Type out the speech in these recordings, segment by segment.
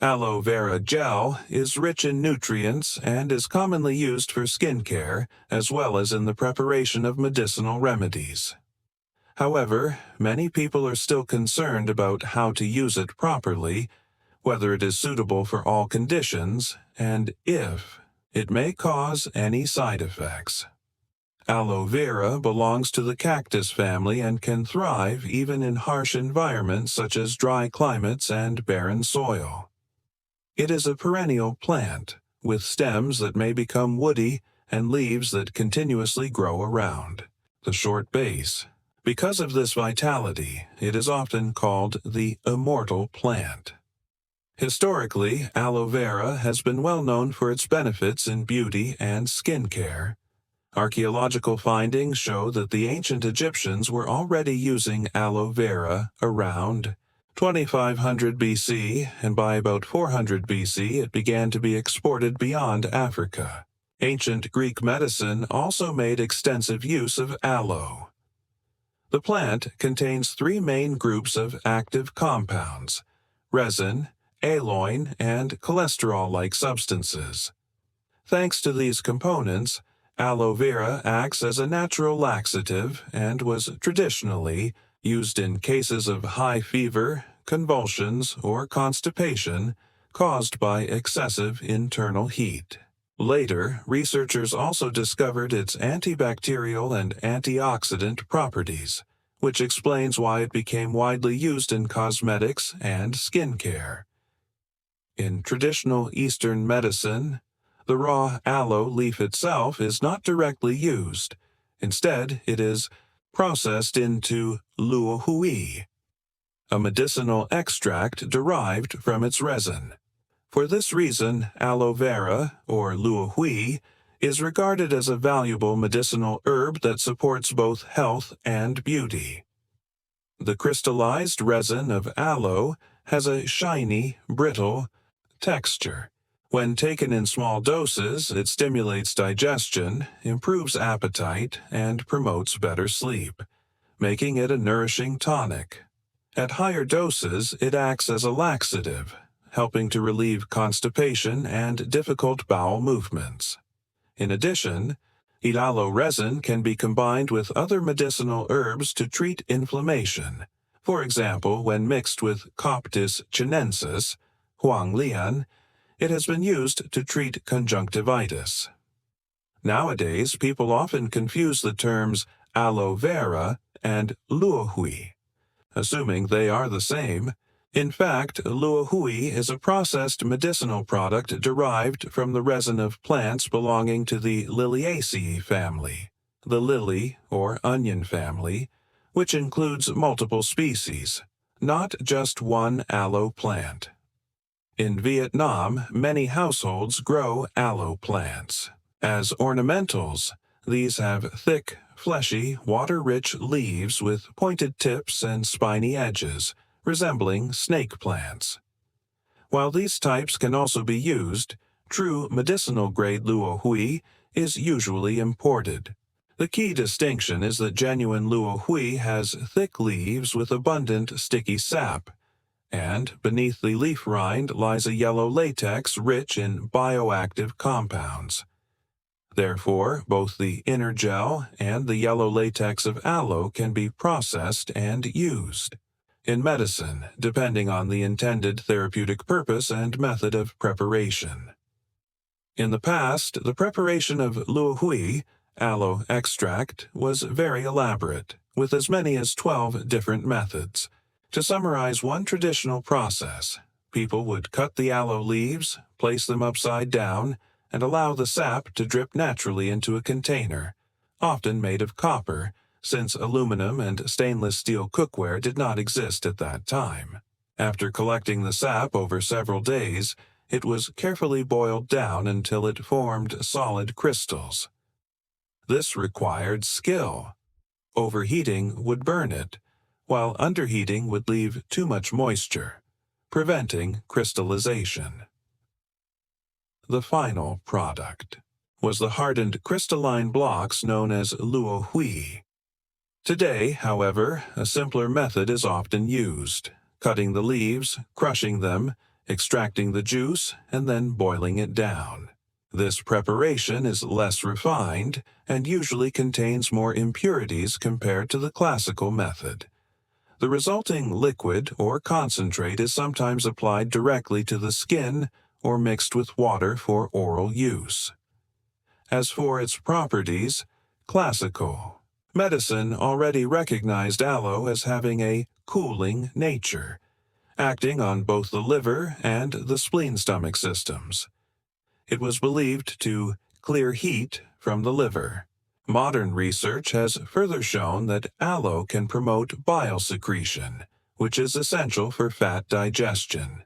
Aloe vera gel is rich in nutrients and is commonly used for skincare as well as in the preparation of medicinal remedies. However, many people are still concerned about how to use it properly, whether it is suitable for all conditions, and if it may cause any side effects. Aloe vera belongs to the cactus family and can thrive even in harsh environments such as dry climates and barren soil. It is a perennial plant, with stems that may become woody and leaves that continuously grow around the short base. Because of this vitality, it is often called the immortal plant. Historically, aloe vera has been well known for its benefits in beauty and skincare. Archaeological findings show that the ancient Egyptians were already using aloe vera around 2500 BC, and by about 400 BC it began to be exported beyond Africa. Ancient Greek medicine also made extensive use of aloe. The plant contains three main groups of active compounds: resin, aloin, and cholesterol-like substances. Thanks to these components, aloe vera acts as a natural laxative and was traditionally used in cases of high fever, convulsions, or constipation caused by excessive internal heat. Later, researchers also discovered its antibacterial and antioxidant properties, which explains why it became widely used in cosmetics and skincare. In traditional Eastern medicine, the raw aloe leaf itself is not directly used. Instead, it is processed into luo hui, a medicinal extract derived from its resin. For this reason, aloe vera, or luo hui, is regarded as a valuable medicinal herb that supports both health and beauty. The crystallized resin of aloe has a shiny, brittle texture. When taken in small doses, it stimulates digestion, improves appetite, and promotes better sleep, making it a nourishing tonic. At higher doses, it acts as a laxative, helping to relieve constipation and difficult bowel movements. In addition, aloe resin can be combined with other medicinal herbs to treat inflammation. For example, when mixed with Coptis chinensis, huanglian, it has been used to treat conjunctivitis. Nowadays, people often confuse the terms aloe vera and luo hui, assuming they are the same. In fact, luo hui is a processed medicinal product derived from the resin of plants belonging to the Liliaceae family, the lily or onion family, which includes multiple species, not just one aloe plant. In Vietnam, many households grow aloe plants. As ornamentals, these have thick, fleshy, water-rich leaves with pointed tips and spiny edges, resembling snake plants. While these types can also be used, true medicinal-grade luo hui is usually imported. The key distinction is that genuine luo hui has thick leaves with abundant sticky sap, and beneath the leaf rind lies a yellow latex rich in bioactive compounds. Therefore, both the inner gel and the yellow latex of aloe can be processed and used in medicine, depending on the intended therapeutic purpose and method of preparation. In the past, the preparation of luo hui, aloe extract, was very elaborate, with as many as 12 different methods. To summarize one traditional process, people would cut the aloe leaves, place them upside down, and allow the sap to drip naturally into a container, often made of copper, since aluminum and stainless steel cookware did not exist at that time. After collecting the sap over several days, it was carefully boiled down until it formed solid crystals. This required skill. Overheating would burn it, while underheating would leave too much moisture, preventing crystallization. The final product was the hardened crystalline blocks known as luo hui. Today, however, a simpler method is often used: cutting the leaves, crushing them, extracting the juice and then boiling it down. This preparation is less refined and usually contains more impurities compared to the classical method. The resulting liquid or concentrate is sometimes applied directly to the skin or mixed with water for oral use. As for its properties, classical medicine already recognized aloe as having a cooling nature, acting on both the liver and the spleen-stomach systems. It was believed to clear heat from the liver. Modern research has further shown that aloe can promote bile secretion, which is essential for fat digestion.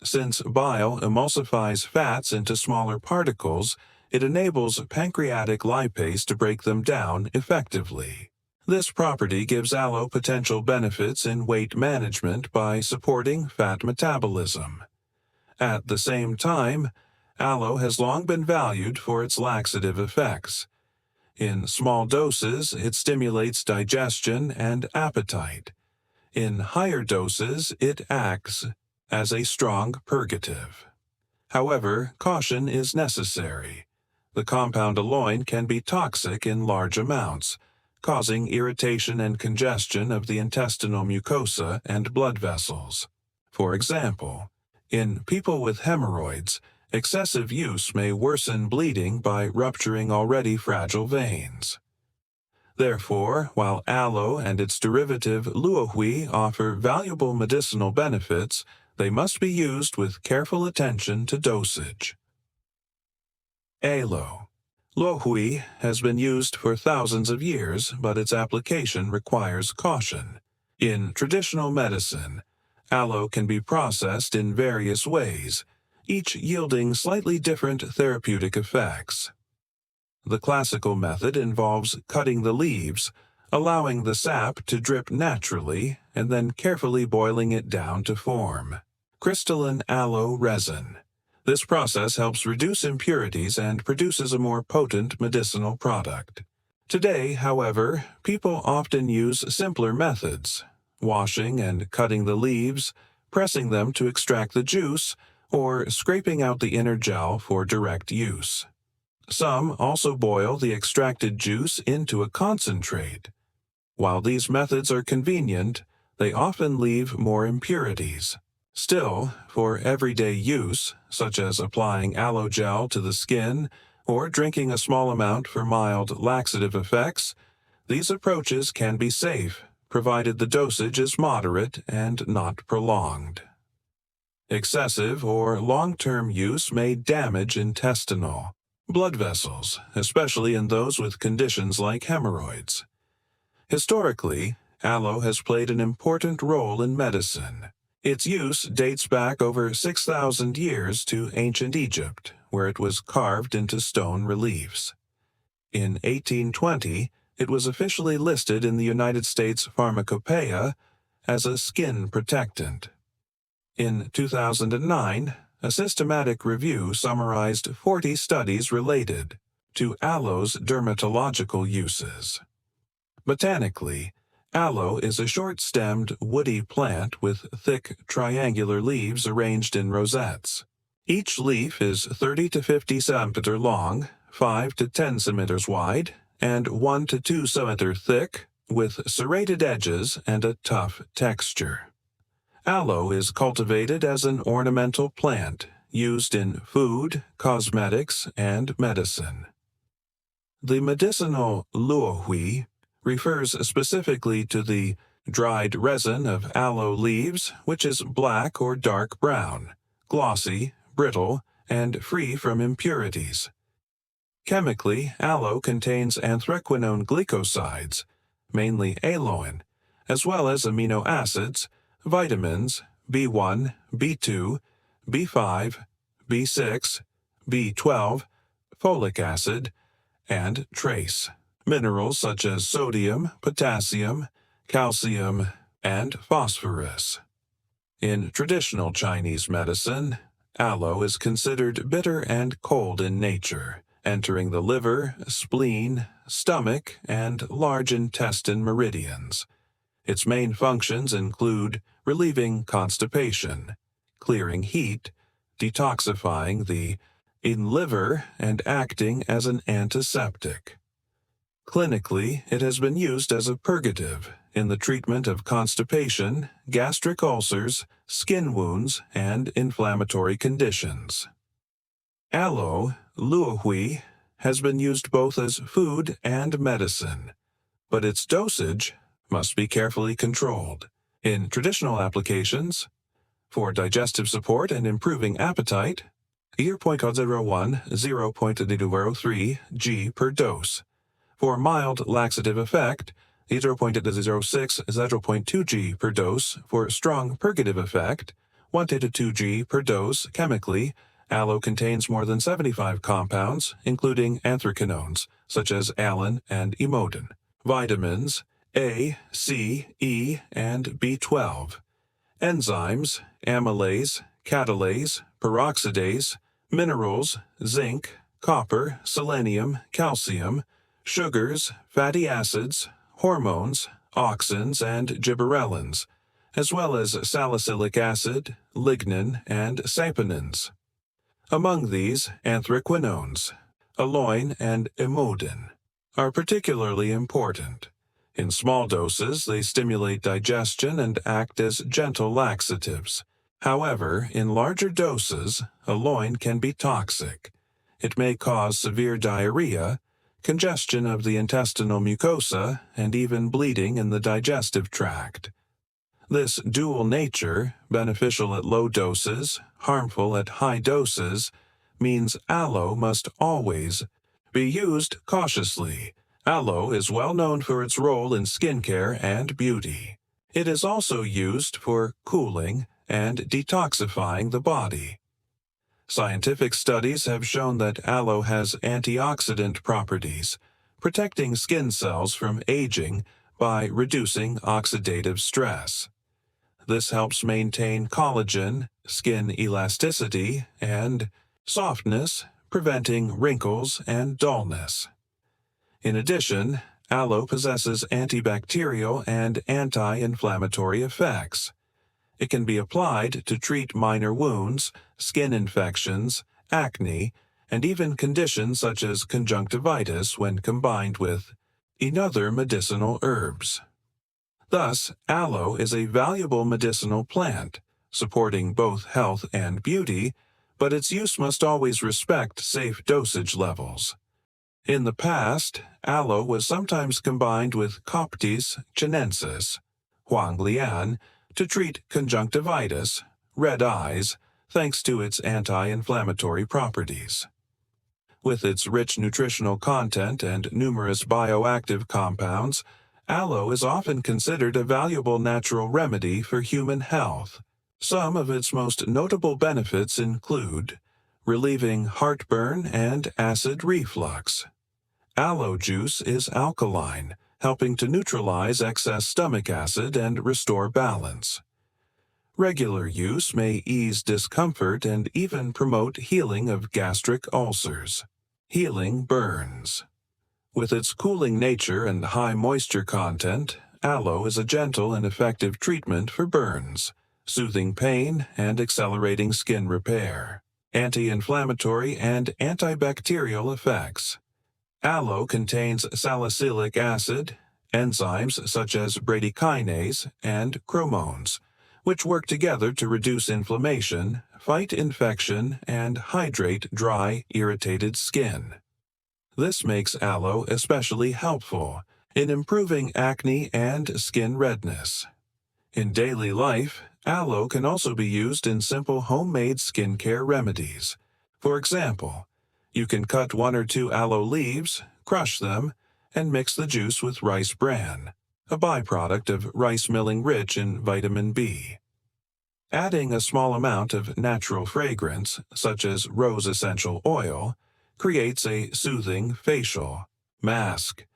Since bile emulsifies fats into smaller particles, it enables pancreatic lipase to break them down effectively. This property gives aloe potential benefits in weight management by supporting fat metabolism. At the same time, aloe has long been valued for its laxative effects. In small doses, it stimulates digestion and appetite. In higher doses, it acts as a strong purgative. However, caution is necessary. The compound aloin can be toxic in large amounts, causing irritation and congestion of the intestinal mucosa and blood vessels. For example, in people with hemorrhoids, excessive use may worsen bleeding by rupturing already fragile veins. Therefore, while aloe and its derivative luohui offer valuable medicinal benefits, they must be used with careful attention to dosage. Aloe. Luohui has been used for thousands of years, but its application requires caution. In traditional medicine, aloe can be processed in various ways, each yielding slightly different therapeutic effects. The classical method involves cutting the leaves, allowing the sap to drip naturally, and then carefully boiling it down to form crystalline aloe resin. This process helps reduce impurities and produces a more potent medicinal product. Today, however, people often use simpler methods, washing and cutting the leaves, pressing them to extract the juice, or scraping out the inner gel for direct use. Some also boil the extracted juice into a concentrate. While these methods are convenient, they often leave more impurities. Still, for everyday use, such as applying aloe gel to the skin or drinking a small amount for mild laxative effects, these approaches can be safe, provided the dosage is moderate and not prolonged. Excessive or long-term use may damage intestinal blood vessels, especially in those with conditions like hemorrhoids. Historically, aloe has played an important role in medicine. Its use dates back over 6,000 years to ancient Egypt, where it was carved into stone reliefs. In 1820, it was officially listed in the United States Pharmacopoeia as a skin protectant. In 2009, a systematic review summarized 40 studies related to aloe's dermatological uses. Botanically, aloe is a short-stemmed, woody plant with thick, triangular leaves arranged in rosettes. Each leaf is 30 to 50 cm long, 5 to 10 cm wide, and 1 to 2 cm thick, with serrated edges and a tough texture. Aloe is cultivated as an ornamental plant, used in food, cosmetics, and medicine. The medicinal luohui refers specifically to the dried resin of aloe leaves, which is black or dark brown, glossy, brittle, and free from impurities. Chemically, aloe contains anthraquinone glycosides, mainly aloin, as well as amino acids, vitamins B1, B2, B5, B6, B12, folic acid, and trace minerals such as sodium, potassium, calcium, and phosphorus. In traditional Chinese medicine, aloe is considered bitter and cold in nature, entering the liver, spleen, stomach, and large intestine meridians. Its main functions include relieving constipation, clearing heat, detoxifying the liver, and acting as an antiseptic. Clinically, it has been used as a purgative in the treatment of constipation, gastric ulcers, skin wounds, and inflammatory conditions. Aloe, luohui, has been used both as food and medicine, but its dosage must be carefully controlled. In traditional applications, for digestive support and improving appetite, 0.01, 0.003 g per dose. For mild laxative effect, 0.06, 0.2 g per dose. For strong purgative effect, 1 to 2 g per dose. Chemically, aloe contains more than 75 compounds, including anthraquinones, such as allicin and emodin, vitamins A, C, E, and B12, enzymes, amylase, catalase, peroxidase, minerals, zinc, copper, selenium, calcium, sugars, fatty acids, hormones, auxins, and gibberellins, as well as salicylic acid, lignin, and saponins. Among these, anthraquinones, aloin, and emodin are particularly important. In small doses, they stimulate digestion and act as gentle laxatives. However, in larger doses, aloin can be toxic. It may cause severe diarrhea, congestion of the intestinal mucosa, and even bleeding in the digestive tract. This dual nature, beneficial at low doses, harmful at high doses, means aloe must always be used cautiously. Aloe is well known for its role in skincare and beauty. It is also used for cooling and detoxifying the body. Scientific studies have shown that aloe has antioxidant properties, protecting skin cells from aging by reducing oxidative stress. This helps maintain collagen, skin elasticity, and softness, preventing wrinkles and dullness. In addition, aloe possesses antibacterial and anti-inflammatory effects. It can be applied to treat minor wounds, skin infections, acne, and even conditions such as conjunctivitis when combined with other medicinal herbs. Thus, aloe is a valuable medicinal plant, supporting both health and beauty, but its use must always respect safe dosage levels. In the past, aloe was sometimes combined with Coptis chinensis, huanglian, to treat conjunctivitis, red eyes, thanks to its anti-inflammatory properties. With its rich nutritional content and numerous bioactive compounds, aloe is often considered a valuable natural remedy for human health. Some of its most notable benefits include relieving heartburn and acid reflux. Aloe juice is alkaline, helping to neutralize excess stomach acid and restore balance. Regular use may ease discomfort and even promote healing of gastric ulcers. Healing burns. With its cooling nature and high moisture content, aloe is a gentle and effective treatment for burns, soothing pain and accelerating skin repair. Anti-inflammatory and antibacterial effects. Aloe contains salicylic acid, enzymes such as bradykinase and chromones, which work together to reduce inflammation, fight infection, and hydrate dry, irritated skin. This makes aloe especially helpful in improving acne and skin redness. In daily life, aloe can also be used in simple homemade skincare remedies. For example, you can cut 1 or 2 aloe leaves, crush them, and mix the juice with rice bran, a byproduct of rice milling rich in vitamin B. Adding a small amount of natural fragrance, such as rose essential oil, creates a soothing facial mask.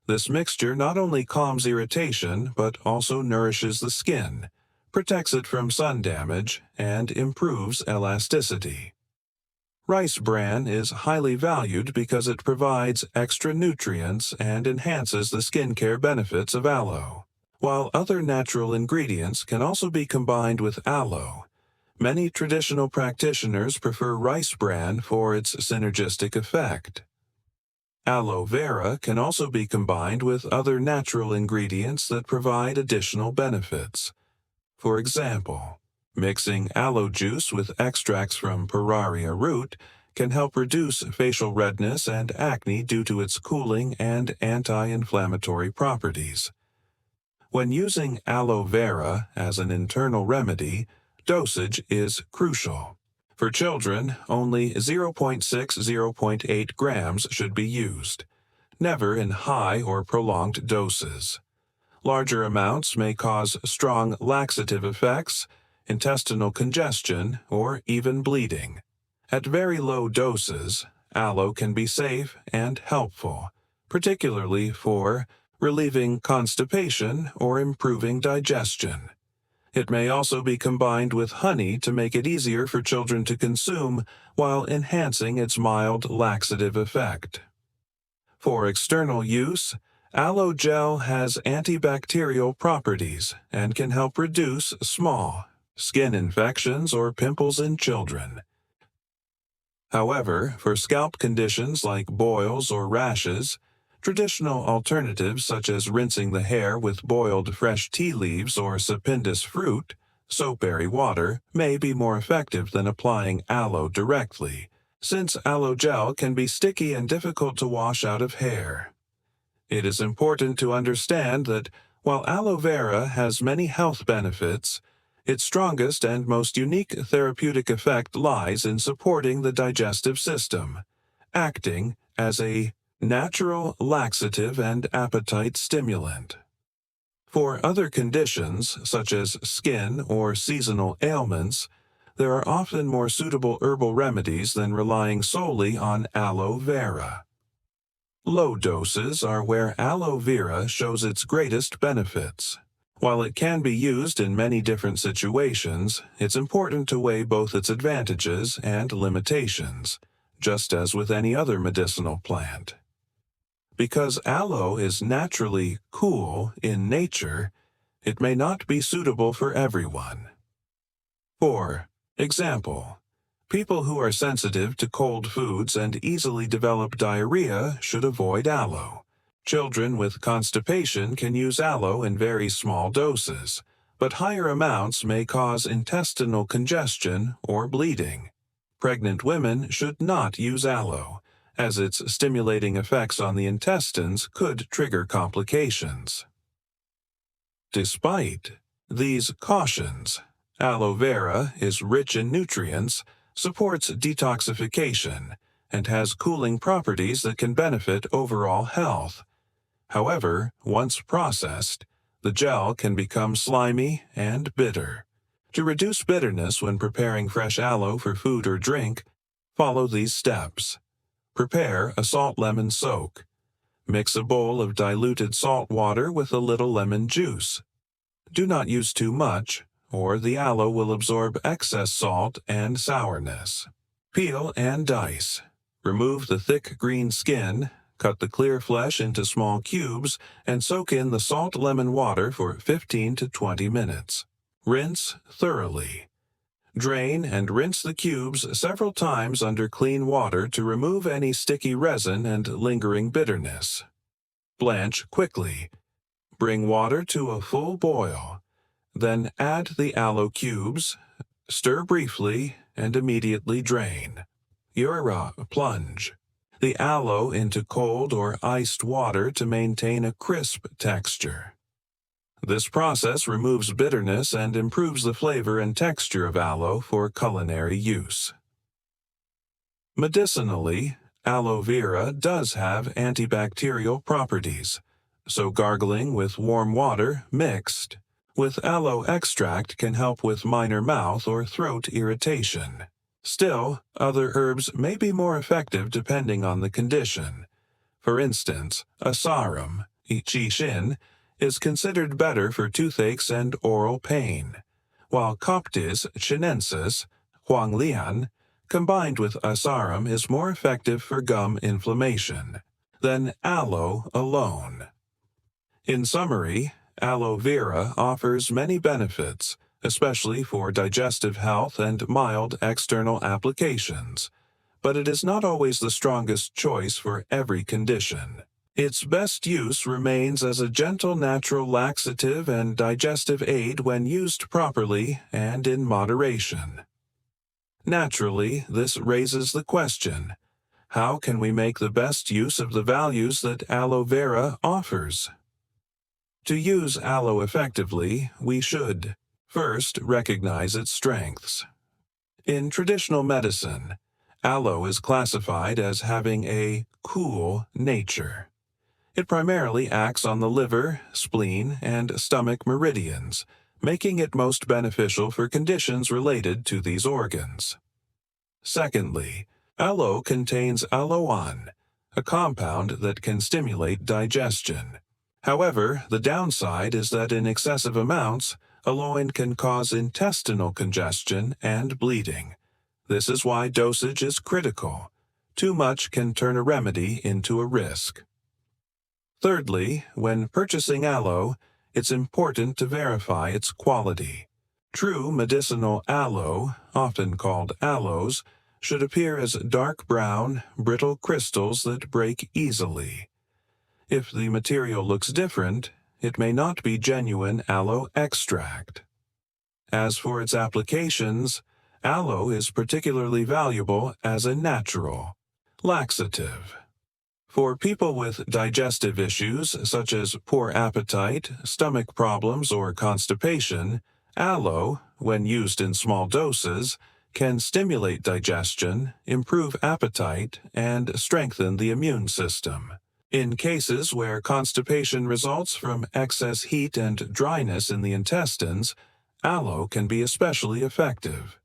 This mixture not only calms irritation, but also nourishes the skin, protects it from sun damage, and improves elasticity. Rice bran is highly valued because it provides extra nutrients and enhances the skincare benefits of aloe. While other natural ingredients can also be combined with aloe, Many traditional practitioners prefer rice bran for its synergistic effect. Aloe vera can also be combined with other natural ingredients that provide additional benefits. For example, mixing aloe juice with extracts from Pararia root can help reduce facial redness and acne due to its cooling and anti-inflammatory properties. When using aloe vera as an internal remedy, dosage is crucial. For children, only 0.6–0.8 grams should be used, never in high or prolonged doses. Larger amounts may cause strong laxative effects, intestinal congestion, or even bleeding. At very low doses, aloe can be safe and helpful, particularly for relieving constipation or improving digestion. It may also be combined with honey to make it easier for children to consume while enhancing its mild laxative effect. For external use, aloe gel has antibacterial properties and can help reduce small skin infections or pimples in children. However, for scalp conditions like boils or rashes, traditional alternatives such as rinsing the hair with boiled fresh tea leaves or sapindus fruit, soapberry water, may be more effective than applying aloe directly, since aloe gel can be sticky and difficult to wash out of hair. It is important to understand that while aloe vera has many health benefits, its strongest and most unique therapeutic effect lies in supporting the digestive system, acting as a natural laxative and appetite stimulant. For other conditions, such as skin or seasonal ailments, there are often more suitable herbal remedies than relying solely on aloe vera. Low doses are where aloe vera shows its greatest benefits. While it can be used in many different situations, it's important to weigh both its advantages and limitations, just as with any other medicinal plant. Because aloe is naturally cool in nature, it may not be suitable for everyone. For example, people who are sensitive to cold foods and easily develop diarrhea should avoid aloe. Children with constipation can use aloe in very small doses, but higher amounts may cause intestinal congestion or bleeding. Pregnant women should not use aloe, as its stimulating effects on the intestines could trigger complications. Despite these cautions, aloe vera is rich in nutrients, supports detoxification, and has cooling properties that can benefit overall health. However, once processed, the gel can become slimy and bitter. To reduce bitterness when preparing fresh aloe for food or drink, follow these steps. Prepare a salt lemon soak. Mix a bowl of diluted salt water with a little lemon juice. Do not use too much, or the aloe will absorb excess salt and sourness. Peel and dice. Remove the thick green skin, cut the clear flesh into small cubes, and soak in the salt lemon water for 15 to 20 minutes. Rinse thoroughly. Drain and rinse the cubes several times under clean water to remove any sticky resin and lingering bitterness. Blanch quickly. Bring water to a full boil. Then add the aloe cubes, stir briefly, and immediately drain. Plunge the aloe into cold or iced water to maintain a crisp texture. This process removes bitterness and improves the flavor and texture of aloe for culinary use. Medicinally, aloe vera does have antibacterial properties, so gargling with warm water mixed with aloe extract can help with minor mouth or throat irritation. Still, other herbs may be more effective depending on the condition. For instance, asarum, Shin, is considered better for toothaches and oral pain, while Coptis chinensis, Huanglian, combined with asarum is more effective for gum inflammation than aloe alone. In summary, aloe vera offers many benefits, especially for digestive health and mild external applications, but it is not always the strongest choice for every condition. Its best use remains as a gentle natural laxative and digestive aid when used properly and in moderation. Naturally, this raises the question, how can we make the best use of the values that aloe vera offers? To use aloe effectively, we should first recognize its strengths. In traditional medicine, aloe is classified as having a cool nature. It primarily acts on the liver, spleen, and stomach meridians, making it most beneficial for conditions related to these organs. Secondly, aloe contains aloan, a compound that can stimulate digestion. However, the downside is that in excessive amounts, aloin can cause intestinal congestion and bleeding. This is why dosage is critical. Too much can turn a remedy into a risk. Thirdly, when purchasing aloe, it's important to verify its quality. True medicinal aloe, often called aloes, should appear as dark brown, brittle crystals that break easily. If the material looks different, it may not be genuine aloe extract. As for its applications, aloe is particularly valuable as a natural laxative. For people with digestive issues such as poor appetite, stomach problems, or constipation, aloe, when used in small doses, can stimulate digestion, improve appetite, and strengthen the immune system. In cases where constipation results from excess heat and dryness in the intestines, aloe can be especially effective.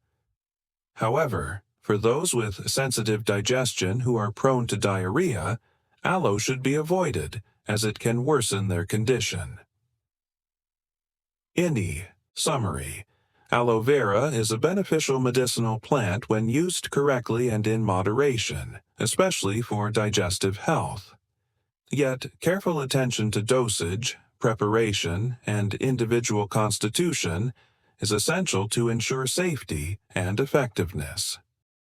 However, for those with sensitive digestion who are prone to diarrhea, aloe should be avoided, as it can worsen their condition. Summary. Aloe vera is a beneficial medicinal plant when used correctly and in moderation, especially for digestive health. Yet, careful attention to dosage, preparation, and individual constitution is essential to ensure safety and effectiveness.